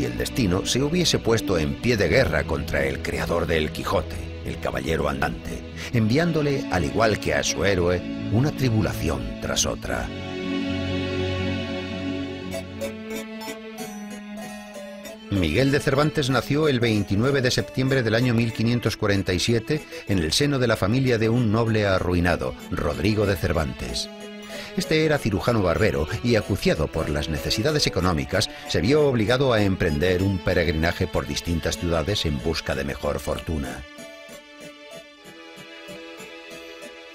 si el destino se hubiese puesto en pie de guerra contra el creador del Quijote, el caballero andante, enviándole, al igual que a su héroe, una tribulación tras otra. Miguel de Cervantes nació el 29 de septiembre del año 1547 en el seno de la familia de un noble arruinado, Rodrigo de Cervantes. Este era cirujano barbero y, acuciado por las necesidades económicas, se vio obligado a emprender un peregrinaje por distintas ciudades en busca de mejor fortuna.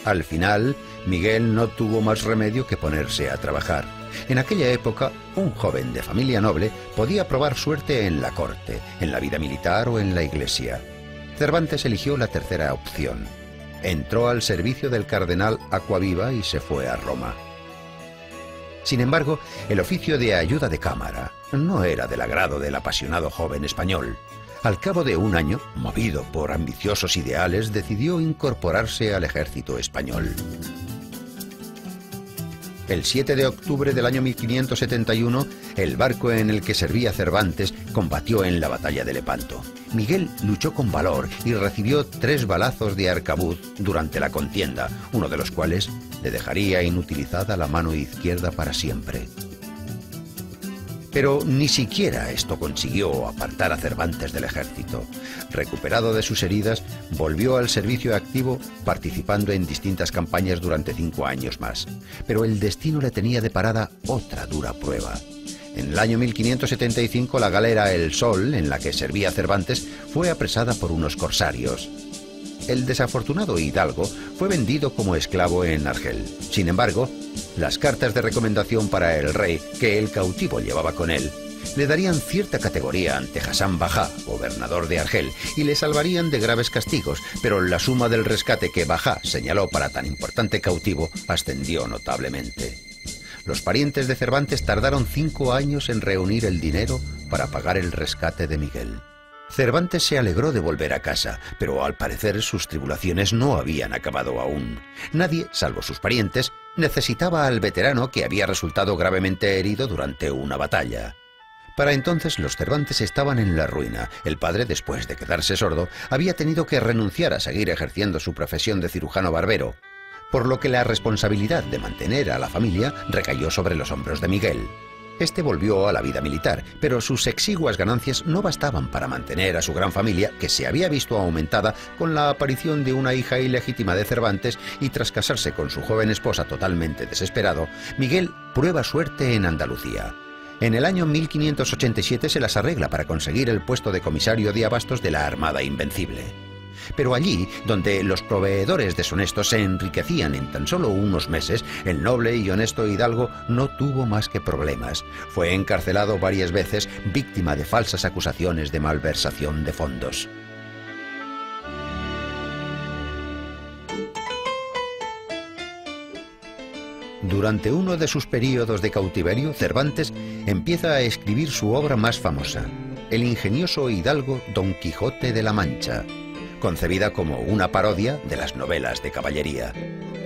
Al final, Miguel no tuvo más remedio que ponerse a trabajar. En aquella época, un joven de familia noble podía probar suerte en la corte, en la vida militar o en la iglesia. Cervantes eligió la tercera opción. Entró al servicio del cardenal Acquaviva y se fue a Roma. Sin embargo, el oficio de ayuda de cámara no era del agrado del apasionado joven español. Al cabo de un año, movido por ambiciosos ideales, decidió incorporarse al ejército español. El 7 de octubre del año 1571, el barco en el que servía Cervantes combatió en la batalla de Lepanto. Miguel luchó con valor y recibió 3 balazos de arcabuz durante la contienda, uno de los cuales le dejaría inutilizada la mano izquierda para siempre. Pero ni siquiera esto consiguió apartar a Cervantes del ejército. Recuperado de sus heridas, volvió al servicio activo, participando en distintas campañas durante 5 años más. Pero el destino le tenía deparada otra dura prueba. En el año 1575, la galera El Sol, en la que servía Cervantes, fue apresada por unos corsarios. El desafortunado hidalgo fue vendido como esclavo en Argel. Sin embargo, las cartas de recomendación para el rey que el cautivo llevaba con él le darían cierta categoría ante Hassan Bajá, gobernador de Argel, y le salvarían de graves castigos, pero la suma del rescate que Bajá señaló para tan importante cautivo ascendió notablemente. Los parientes de Cervantes tardaron 5 años en reunir el dinero para pagar el rescate de Miguel. Cervantes se alegró de volver a casa, pero al parecer sus tribulaciones no habían acabado aún. Nadie, salvo sus parientes, necesitaba al veterano que había resultado gravemente herido durante una batalla. Para entonces los Cervantes estaban en la ruina. El padre, después de quedarse sordo, había tenido que renunciar a seguir ejerciendo su profesión de cirujano barbero, por lo que la responsabilidad de mantener a la familia recayó sobre los hombros de Miguel. Este volvió a la vida militar, pero sus exiguas ganancias no bastaban para mantener a su gran familia, que se había visto aumentada con la aparición de una hija ilegítima de Cervantes, y tras casarse con su joven esposa totalmente desesperado, Miguel prueba suerte en Andalucía. En el año 1587 se las arregla para conseguir el puesto de comisario de abastos de la Armada Invencible. Pero allí, donde los proveedores deshonestos se enriquecían en tan solo unos meses, el noble y honesto hidalgo no tuvo más que problemas. Fue encarcelado varias veces, víctima de falsas acusaciones de malversación de fondos. Durante uno de sus períodos de cautiverio, Cervantes empieza a escribir su obra más famosa, el ingenioso hidalgo Don Quijote de la Mancha, concebida como una parodia de las novelas de caballería.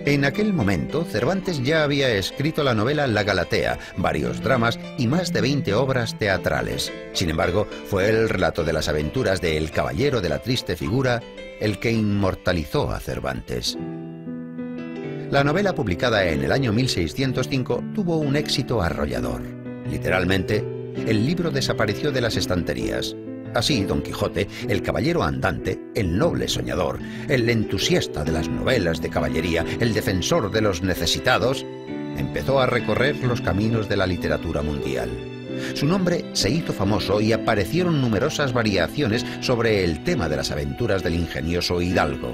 En aquel momento, Cervantes ya había escrito la novela La Galatea, varios dramas y más de 20 obras teatrales. Sin embargo, fue el relato de las aventuras de El Caballero de la Triste Figura el que inmortalizó a Cervantes. La novela, publicada en el año 1605, tuvo un éxito arrollador. Literalmente, el libro desapareció de las estanterías. Así, Don Quijote, el caballero andante, el noble soñador, el entusiasta de las novelas de caballería, el defensor de los necesitados, empezó a recorrer los caminos de la literatura mundial. Su nombre se hizo famoso y aparecieron numerosas variaciones sobre el tema de las aventuras del ingenioso hidalgo.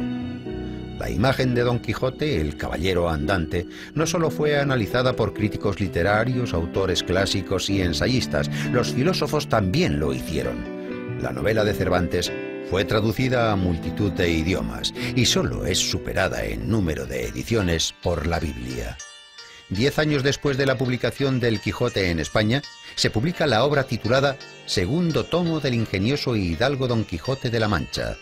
La imagen de Don Quijote, el caballero andante, no solo fue analizada por críticos literarios, autores clásicos y ensayistas, los filósofos también lo hicieron. La novela de Cervantes fue traducida a multitud de idiomas y solo es superada en número de ediciones por la Biblia. 10 años después de la publicación del Quijote en España, se publica la obra titulada Segundo tomo del ingenioso hidalgo Don Quijote de la Mancha.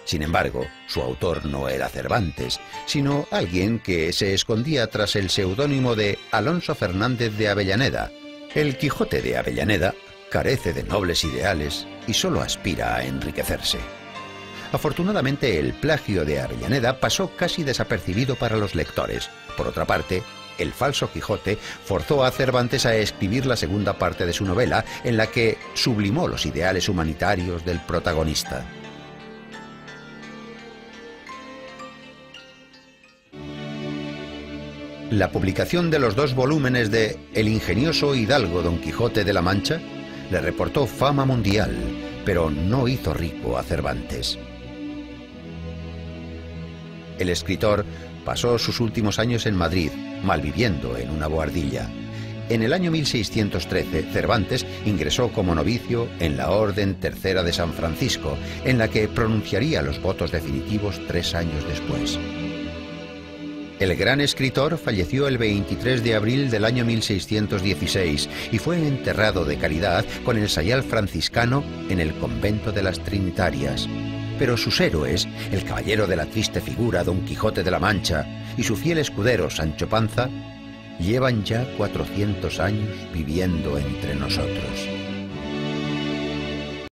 Sin embargo, su autor no era Cervantes, sino alguien que se escondía tras el seudónimo de Alonso Fernández de Avellaneda. El Quijote de Avellaneda carece de nobles ideales y solo aspira a enriquecerse. Afortunadamente, el plagio de Avellaneda pasó casi desapercibido para los lectores. Por otra parte, el falso Quijote forzó a Cervantes a escribir la segunda parte de su novela, en la que sublimó los ideales humanitarios del protagonista. La publicación de los 2 volúmenes de El ingenioso hidalgo Don Quijote de la Mancha le reportó fama mundial, pero no hizo rico a Cervantes. El escritor pasó sus últimos años en Madrid, malviviendo en una bohardilla. En el año 1613, Cervantes ingresó como novicio en la Orden Tercera de San Francisco, en la que pronunciaría los votos definitivos 3 años después. El gran escritor falleció el 23 de abril del año 1616 y fue enterrado de caridad con el sayal franciscano en el convento de las Trinitarias. Pero sus héroes, el caballero de la triste figura Don Quijote de la Mancha y su fiel escudero Sancho Panza, llevan ya 400 años viviendo entre nosotros.